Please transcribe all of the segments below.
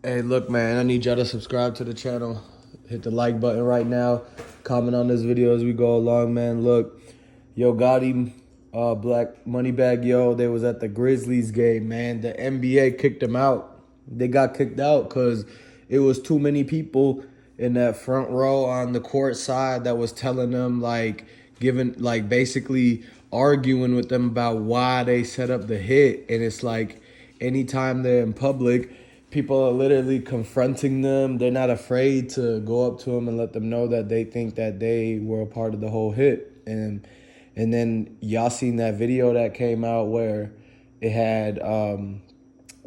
Hey, look, man, I need y'all to subscribe to the channel. Hit the like button right now. Comment on this video as we go along, man. Look, Yo Gotti, Black Moneybagg, yo, they was at the Grizzlies game, man. The NBA kicked them out. They got kicked out because it was too many people in that front row on the court side that was telling them, like, giving, like, basically arguing with them about why they set up the hit. And it's like, anytime they're in public, people are literally confronting them. They're not afraid to go up to them and let them know that they think that they were a part of the whole hit. And then y'all seen that video that came out where it had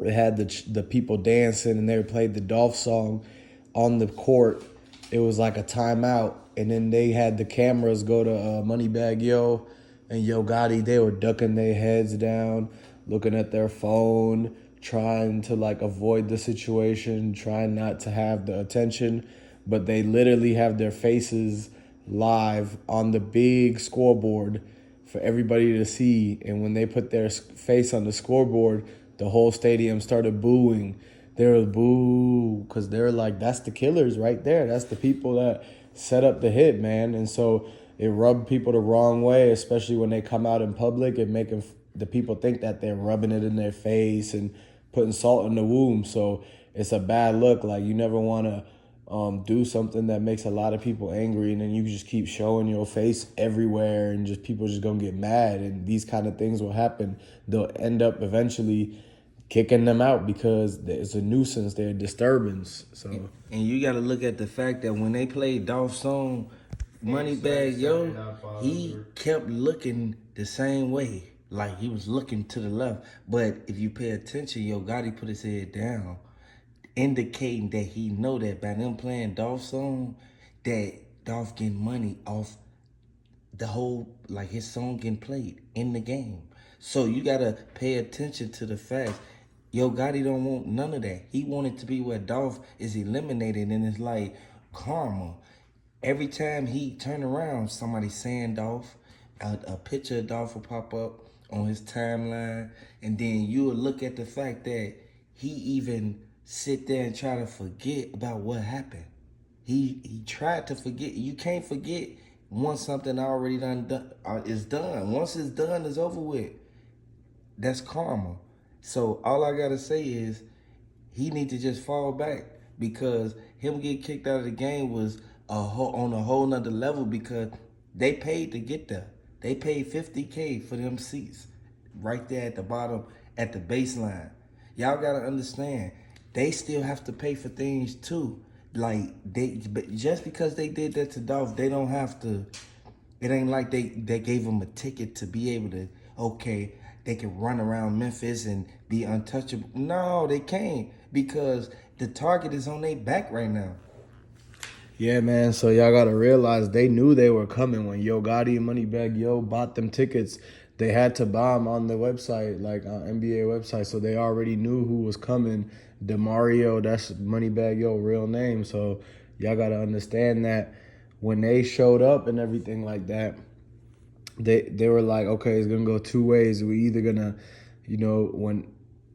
the people dancing and they played the Dolph song on the court. It was like a timeout, and then they had the cameras go to Moneybagg Yo and Yo Gotti. They were ducking their heads down, looking at their phone, trying to like avoid the situation, trying not to have the attention, but they literally have their faces live on the big scoreboard for everybody to see. And when they put their face on the scoreboard, the whole stadium started booing. They were boo because they're like, that's the killers right there. That's the people that set up the hit, man. And so it rubbed people the wrong way, especially when they come out in public and making the people think that they're rubbing it in their face and putting salt in the wound. So it's a bad look. Like, you never want to do something that makes a lot of people angry, and then you just keep showing your face everywhere, and just people just gonna get mad, and these kind of things will happen. They'll end up eventually kicking them out because it's a nuisance, they're a disturbance. So, And you got to look at the fact that when they played Dolph's song, Moneybagg Yo, he kept looking the same way. Like he was looking to the left. But if you pay attention, Yo Gotti put his head down, indicating that he know that by them playing Dolph's song, that Dolph getting money off the whole, like his song getting played in the game. So you gotta pay attention to the facts. Yo Gotti don't want none of that. He wanted to be where Dolph is eliminated, and it's like karma. Every time he turn around, somebody saying Dolph, a picture of Dolph will pop up on his timeline, and then you will look at the fact that he even sit there and try to forget about what happened. He tried to forget. You can't forget once something already done is done. Once it's done, it's over with. That's karma. So all I gotta say is he need to just fall back, because him getting kicked out of the game was on a whole nother level, because they paid to get there. They paid $50K for them seats right there at the bottom at the baseline. Y'all gotta understand, they still have to pay for things too. Like but just because they did that to Dolph, they don't have to. It ain't like they gave them a ticket to be able to, okay, they can run around Memphis and be untouchable. No, they can't, because the target is on their back right now. yeah, man. So y'all gotta realize they knew they were coming when Yo Gotti and Moneybagg Yo bought them tickets. They had to buy them on the website, like on NBA website, so they already knew who was coming. Demario, that's Moneybagg Yo real name. So y'all gotta understand that when they showed up and everything like that, they were like, okay, it's gonna go two ways. We either gonna, when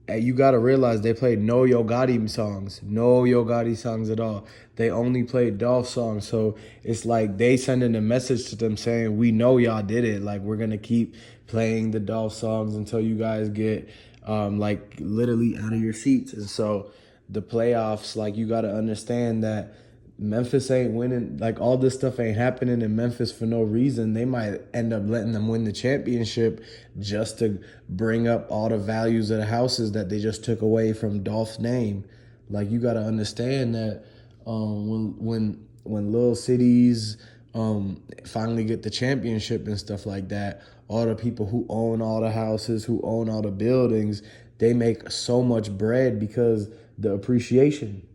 you gotta realize they played no Yo Gotti songs, no Yo Gotti songs at all. They only played Dolph songs. So it's like they sending a message to them saying, we know y'all did it. Like, we're gonna keep playing the Dolph songs until you guys get like literally out of your seats. And so the playoffs, like, you gotta understand that Memphis ain't winning. Like, all this stuff ain't happening in Memphis for no reason. They might end up letting them win the championship just to bring up all the values of the houses that they just took away from Dolph's name. Like, you got to understand that when little cities finally get the championship and stuff like that, all the people who own all the houses, who own all the buildings, they make so much bread because the appreciation,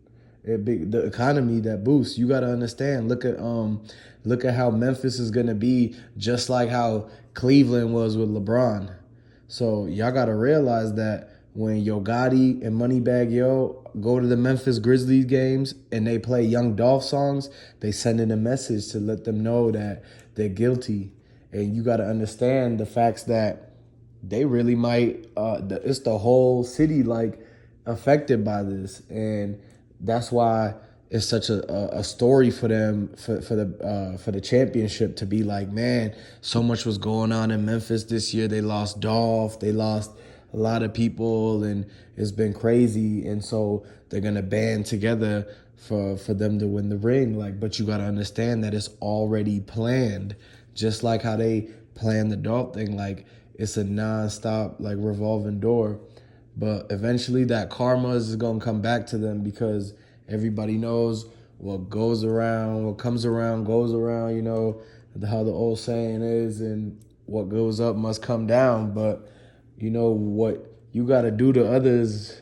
the economy that boosts. You got to understand. Look at how Memphis is gonna be, just like how Cleveland was with LeBron. So y'all got to realize that when Yo Gotti and Moneybagg Yo go to the Memphis Grizzlies games and they play Young Dolph songs, they send in a message to let them know that they're guilty. And you got to understand the facts that they really might. It's the whole city, like, affected by this, and that's why it's such a story for them for the championship to be like, man, so much was going on in Memphis this year. They lost Dolph, they lost a lot of people, and it's been crazy. And so they're gonna band together for them to win the ring. Like, but you gotta understand that it's already planned, just like how they planned the Dolph thing. Like, it's a nonstop like revolving door. But eventually that karma is going to come back to them because everybody knows what goes around, what comes around goes around, how the old saying is, and what goes up must come down. But you know what you got to do to others,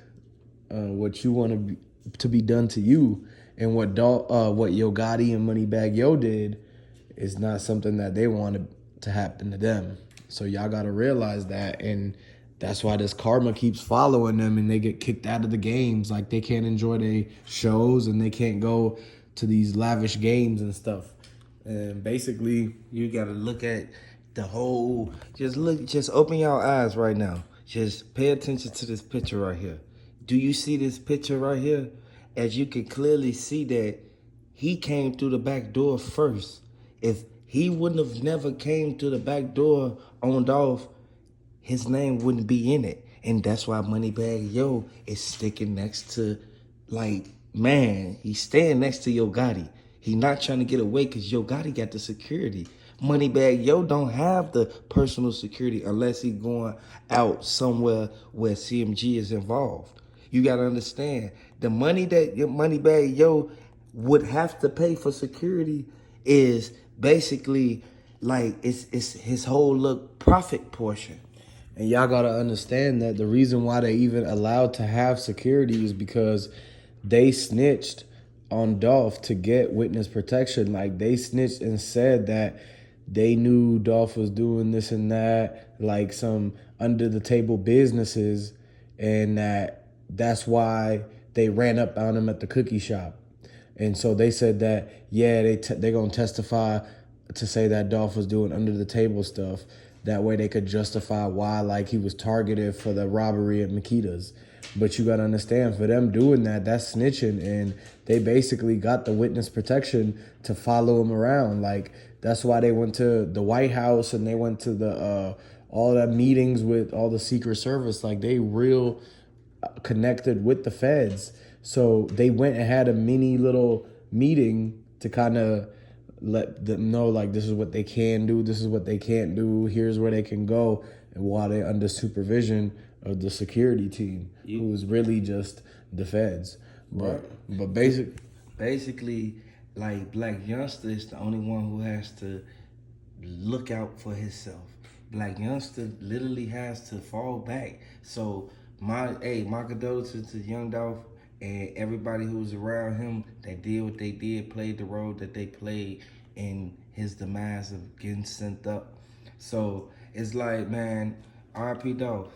what you want to be done to you. And what Yo Gotti and Moneybagg Yo did is not something that they wanted to happen to them. So y'all got to realize that, and that's why this karma keeps following them, and they get kicked out of the games. Like, they can't enjoy their shows, and they can't go to these lavish games and stuff. And basically, You gotta look at the whole. Just open your eyes right now. Just pay attention to this picture right here. Do you see this picture right here? As you can clearly see that he came through the back door first. If he wouldn't have never came to the back door on Dolph, his name wouldn't be in it. And that's why Moneybagg Yo is sticking next to, like, man, he's staying next to Yo Gotti. He not trying to get away because Yo Gotti got the security. Moneybagg Yo don't have the personal security unless he going out somewhere where CMG is involved. You got to understand, the money that Moneybagg Yo would have to pay for security is basically like it's his whole look profit portion. And y'all gotta understand that the reason why they even allowed to have security is because they snitched on Dolph to get witness protection. Like, they snitched and said that they knew Dolph was doing this and that, like some under the table businesses, and that's why they ran up on him at the cookie shop. And so they said that, yeah, they're going to testify to say that Dolph was doing under the table stuff. That way they could justify why, like, he was targeted for the robbery at Makedas. But you got to understand, for them doing that, that's snitching. And they basically got the witness protection to follow him around. Like, that's why they went to the White House and they went to the all the meetings with all the Secret Service. Like, they real connected with the feds. So they went and had a mini little meeting to kind of let them know, like, this is what they can do, this is what they can't do, here's where they can go, and while they're under supervision of the security team, who is really just the feds. But basically, like, Black Youngster is the only one who has to look out for himself. Black Youngster literally has to fall back. So my condolences to Young Dolph and everybody who was around him that did what they did, played the role that they played in his demise of getting sent up. So it's like, man, R.I.P. Dolph.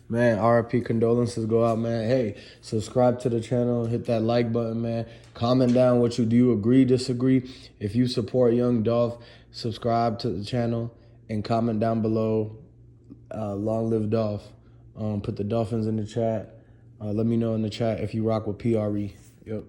Man, RIP, condolences go out, man. Hey, subscribe to the channel, hit that like button, man. Comment down what you do, agree, disagree. If you support Young Dolph, subscribe to the channel and comment down below. Long live Dolph. Put the Dolphins in the chat. Let me know in the chat if you rock with PRE. Yep.